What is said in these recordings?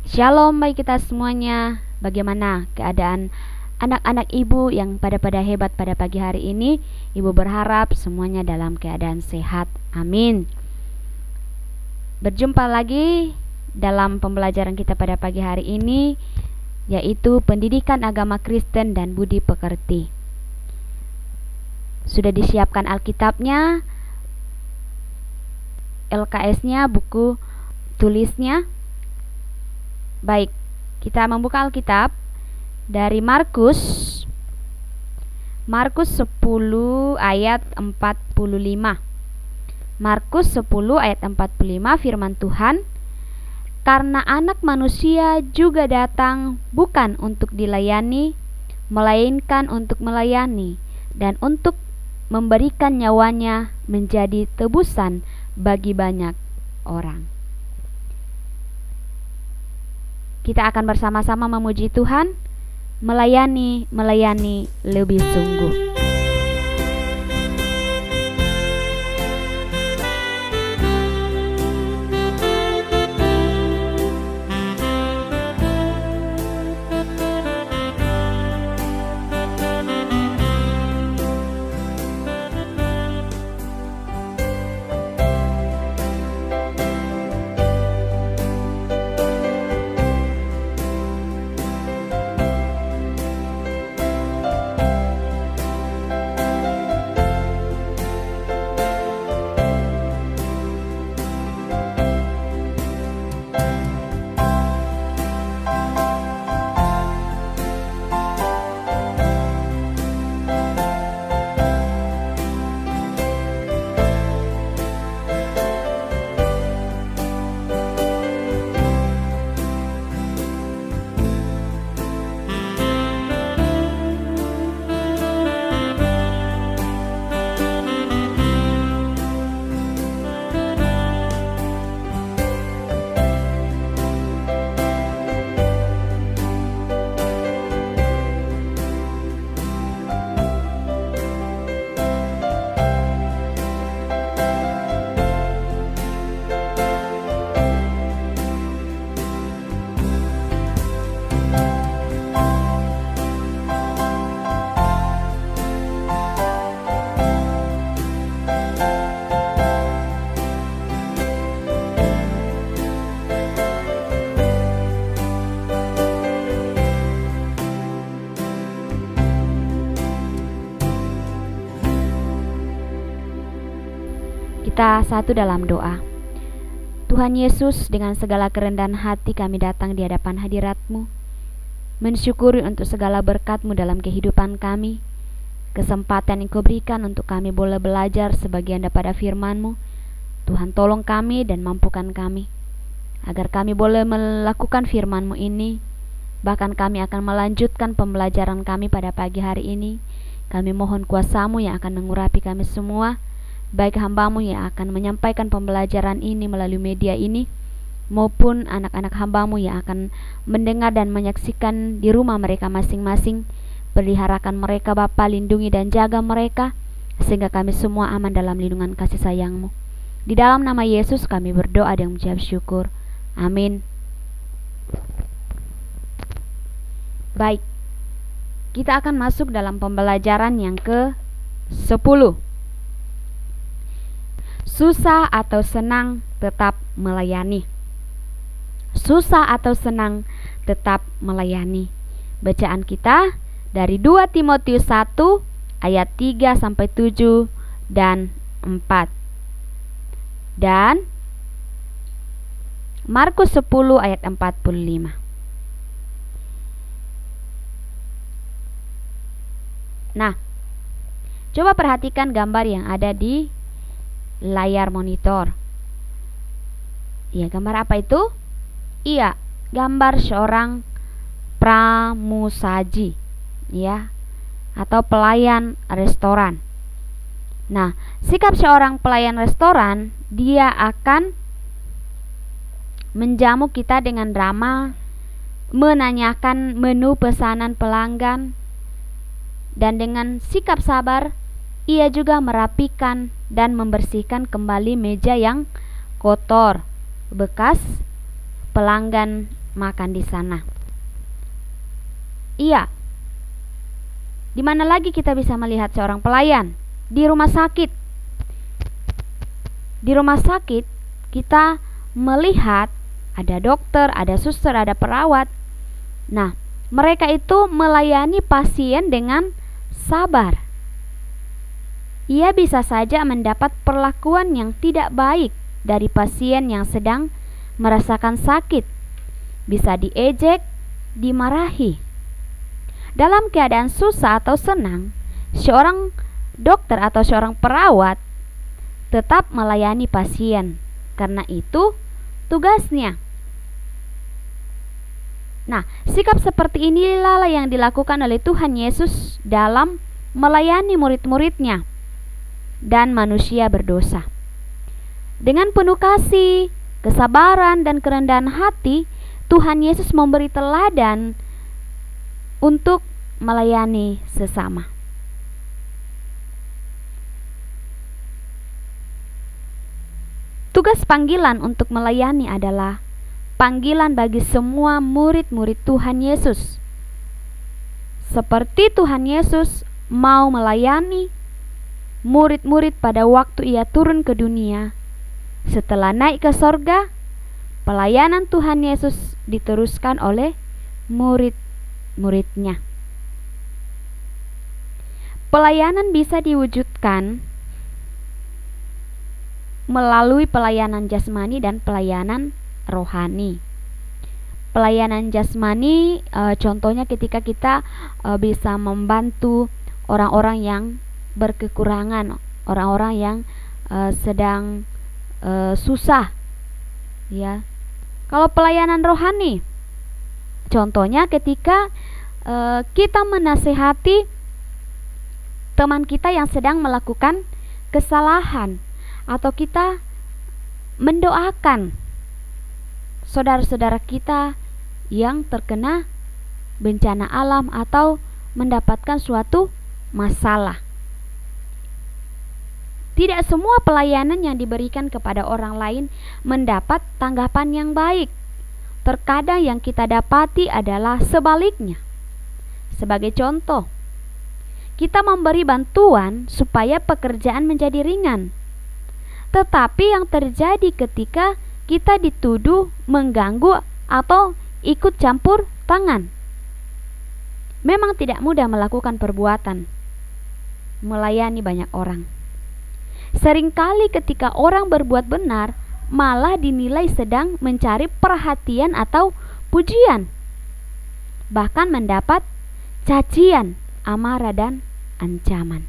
Shalom bagi kita semuanya. Bagaimana keadaan anak-anak ibu yang pada hebat pada pagi hari ini? Ibu berharap semuanya dalam keadaan sehat. Amin. Berjumpa lagi dalam pembelajaran kita pada pagi hari ini, yaitu pendidikan agama Kristen dan budi pekerti. Sudah disiapkan Alkitabnya, LKS-nya, buku tulisnya. Baik, kita membuka Alkitab dari Markus 10 ayat 45. Markus 10 ayat 45, firman Tuhan, "Karena anak manusia juga datang bukan untuk dilayani, melainkan untuk melayani, dan untuk memberikan nyawanya menjadi tebusan bagi banyak orang." Kita akan bersama-sama memuji Tuhan, melayani lebih sungguh. Kita satu dalam doa. Tuhan Yesus, dengan segala kerendahan hati kami datang di hadapan hadirat-Mu, mensyukuri untuk segala berkat-Mu dalam kehidupan kami, kesempatan yang Kau berikan untuk kami boleh belajar sebagian daripada firman-Mu. Tuhan, tolong kami dan mampukan kami, agar kami boleh melakukan firman-Mu ini. Bahkan kami akan melanjutkan pembelajaran kami pada pagi hari ini. Kami mohon kuasa-Mu yang akan mengurapi kami semua, baik hamba-Mu yang akan menyampaikan pembelajaran ini melalui media ini, maupun anak-anak hamba-Mu yang akan mendengar dan menyaksikan di rumah mereka masing-masing. Peliharakan mereka Bapa, lindungi dan jaga mereka, sehingga kami semua aman dalam lindungan kasih sayang-Mu. Di dalam nama Yesus kami berdoa dan mengucap syukur. Amin. Baik, kita akan masuk dalam pembelajaran yang ke-10. Susah atau senang tetap melayani. Susah atau senang tetap melayani. Bacaan kita dari 2 Timotius 1 ayat 3 sampai 7 dan 4. Dan Markus 10 ayat 45. Nah, coba perhatikan gambar yang ada di layar monitor. Ya, gambar apa itu? Iya, gambar seorang pramusaji, ya, atau pelayan restoran. Nah, sikap seorang pelayan restoran, dia akan menjamu kita dengan ramah, menanyakan menu pesanan pelanggan, dan dengan sikap sabar ia juga merapikan dan membersihkan kembali meja yang kotor bekas pelanggan makan di sana. Iya, di mana lagi kita bisa melihat seorang pelayan? Di rumah sakit. Di rumah sakit kita melihat ada dokter, ada suster, ada perawat. Nah, mereka itu melayani pasien dengan sabar. Ia bisa saja mendapat perlakuan yang tidak baik dari pasien yang sedang merasakan sakit. Bisa diejek, dimarahi. Dalam keadaan susah atau senang, seorang dokter atau seorang perawat tetap melayani pasien. Karena itu tugasnya. Nah, sikap seperti inilah yang dilakukan oleh Tuhan Yesus dalam melayani murid-muridnya dan manusia berdosa. Dengan penuh kasih, kesabaran, dan kerendahan hati, Tuhan Yesus memberi teladan untuk melayani sesama. Tugas panggilan untuk melayani adalah panggilan bagi semua murid-murid Tuhan Yesus. Seperti Tuhan Yesus mau melayani murid-murid pada waktu ia turun ke dunia, setelah naik ke sorga, pelayanan Tuhan Yesus diteruskan oleh murid-muridnya. Pelayanan bisa diwujudkan melalui pelayanan jasmani dan pelayanan rohani. Pelayanan jasmani contohnya ketika kita bisa membantu orang-orang yang berkekurangan, orang-orang yang sedang susah, ya. Kalau pelayanan rohani, contohnya ketika kita menasehati teman kita yang sedang melakukan kesalahan, atau kita mendoakan saudara-saudara kita yang terkena bencana alam atau mendapatkan suatu masalah. Tidak semua pelayanan yang diberikan kepada orang lain mendapat tanggapan yang baik. Terkadang yang kita dapati adalah sebaliknya. Sebagai contoh, kita memberi bantuan supaya pekerjaan menjadi ringan. Tetapi yang terjadi ketika kita dituduh mengganggu atau ikut campur tangan. Memang tidak mudah melakukan perbuatan melayani banyak orang. Seringkali ketika orang berbuat benar, malah dinilai sedang mencari perhatian atau pujian, bahkan mendapat cacian, amarah, dan ancaman.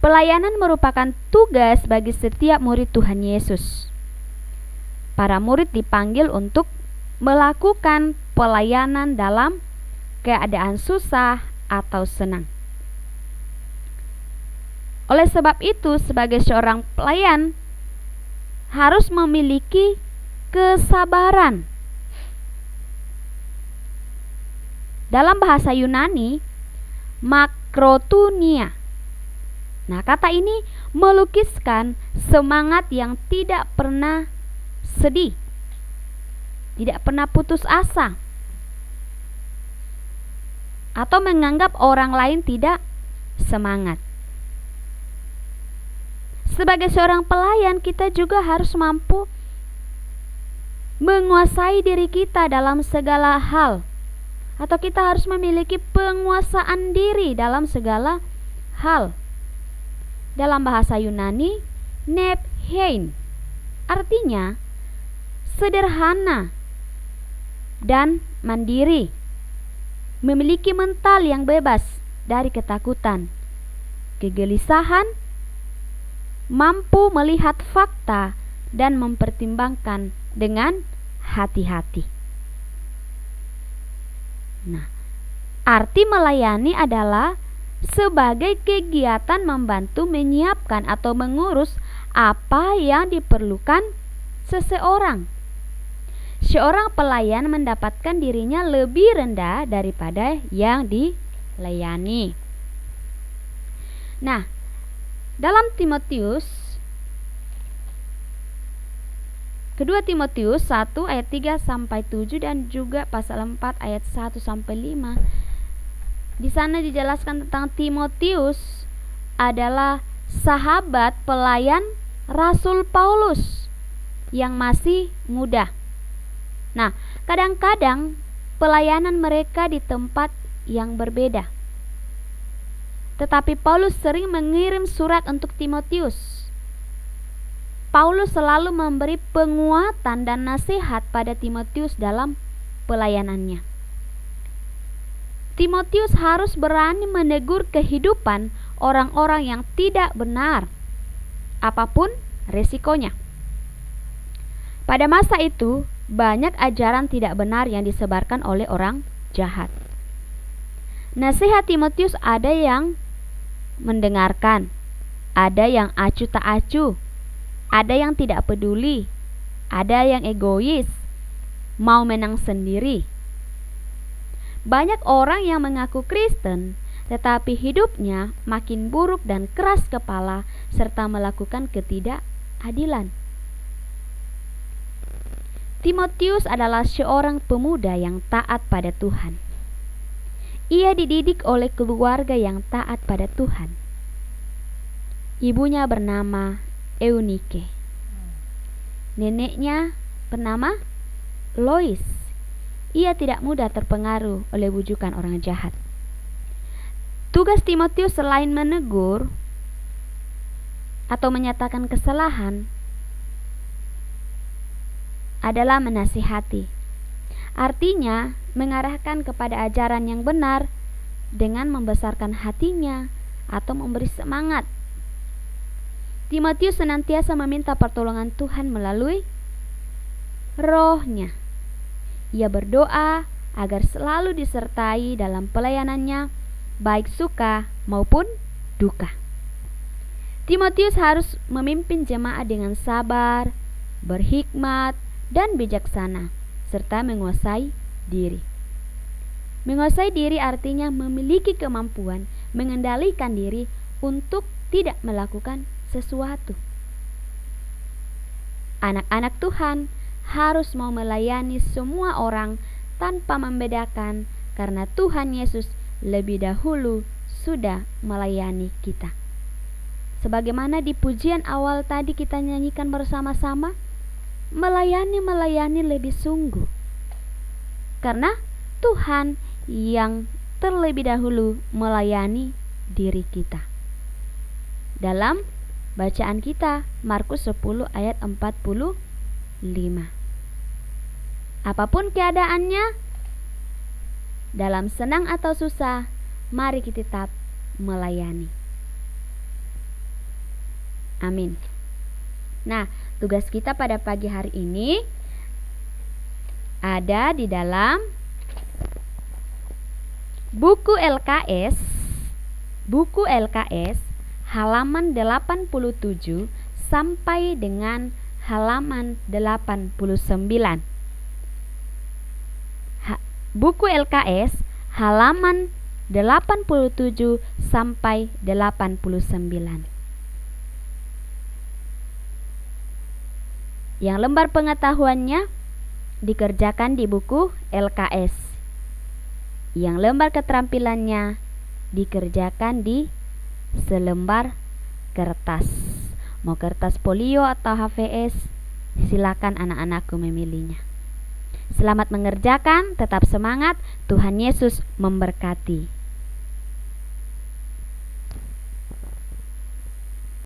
Pelayanan merupakan tugas bagi setiap murid Tuhan Yesus. Para murid dipanggil untuk melakukan pelayanan dalam keadaan susah atau senang. Oleh sebab itu, sebagai seorang pelayan harus memiliki kesabaran. Dalam bahasa Yunani, makrotunia. Nah, kata ini melukiskan semangat yang tidak pernah sedih, tidak pernah putus asa, atau menganggap orang lain tidak semangat. Sebagai seorang pelayan, kita juga harus mampu menguasai diri kita dalam segala hal, atau kita harus memiliki penguasaan diri dalam segala hal. Dalam bahasa Yunani, nephein artinya sederhana dan mandiri, memiliki mental yang bebas dari ketakutan, kegelisahan, mampu melihat fakta dan mempertimbangkan dengan hati-hati. Nah, arti melayani adalah sebagai kegiatan membantu menyiapkan atau mengurus apa yang diperlukan seseorang. Seorang pelayan mendapatkan dirinya lebih rendah daripada yang dilayani. Nah, dalam Timotius Kedua Timotius 1 ayat 3 sampai 7 dan juga pasal 4 ayat 1 sampai 5. Di sana dijelaskan tentang Timotius adalah sahabat pelayan Rasul Paulus yang masih muda. Nah, kadang-kadang pelayanan mereka di tempat yang berbeda. Tetapi Paulus sering mengirim surat untuk Timotius. Paulus selalu memberi penguatan dan nasihat pada Timotius dalam pelayanannya. Timotius harus berani menegur kehidupan orang-orang yang tidak benar, apapun resikonya. Pada masa itu, banyak ajaran tidak benar yang disebarkan oleh orang jahat. Nasihat Timotius ada yang mendengarkan, ada yang acuh tak acuh, ada yang tidak peduli, ada yang egois, mau menang sendiri. Banyak orang yang mengaku Kristen, tetapi hidupnya makin buruk dan keras kepala serta melakukan ketidakadilan. Timotius adalah seorang pemuda yang taat pada Tuhan. Ia dididik oleh keluarga yang taat pada Tuhan. Ibunya bernama Eunike. Neneknya bernama Lois. Ia tidak mudah terpengaruh oleh bujukan orang jahat. Tugas Timotius selain menegur atau menyatakan kesalahan adalah menasihati. Artinya mengarahkan kepada ajaran yang benar dengan membesarkan hatinya atau memberi semangat. Timotius senantiasa meminta pertolongan Tuhan melalui Roh-Nya. Ia berdoa agar selalu disertai dalam pelayanannya, baik suka maupun duka. Timotius harus memimpin jemaat dengan sabar, berhikmat, dan bijaksana, serta menguasai diri. Menguasai diri artinya memiliki kemampuan mengendalikan diri untuk tidak melakukan sesuatu. Anak-anak Tuhan harus mau melayani semua orang tanpa membedakan, karena Tuhan Yesus lebih dahulu sudah melayani kita. Sebagaimana di pujian awal tadi kita nyanyikan bersama-sama, melayani lebih sungguh, karena Tuhan yang terlebih dahulu melayani diri kita. Dalam bacaan kita Markus 10 ayat 45. Apapun keadaannya, dalam senang atau susah, mari kita tetap melayani. Amin. Nah, tugas kita pada pagi hari ini ada di dalam buku LKS halaman 87 sampai dengan halaman 89. Buku LKS halaman 87 sampai 89. Yang lembar pengetahuannya dikerjakan di buku LKS. Yang lembar keterampilannya dikerjakan di selembar kertas. Mau kertas folio atau HVS, silakan anak-anakku memilihnya. Selamat mengerjakan, tetap semangat, Tuhan Yesus memberkati.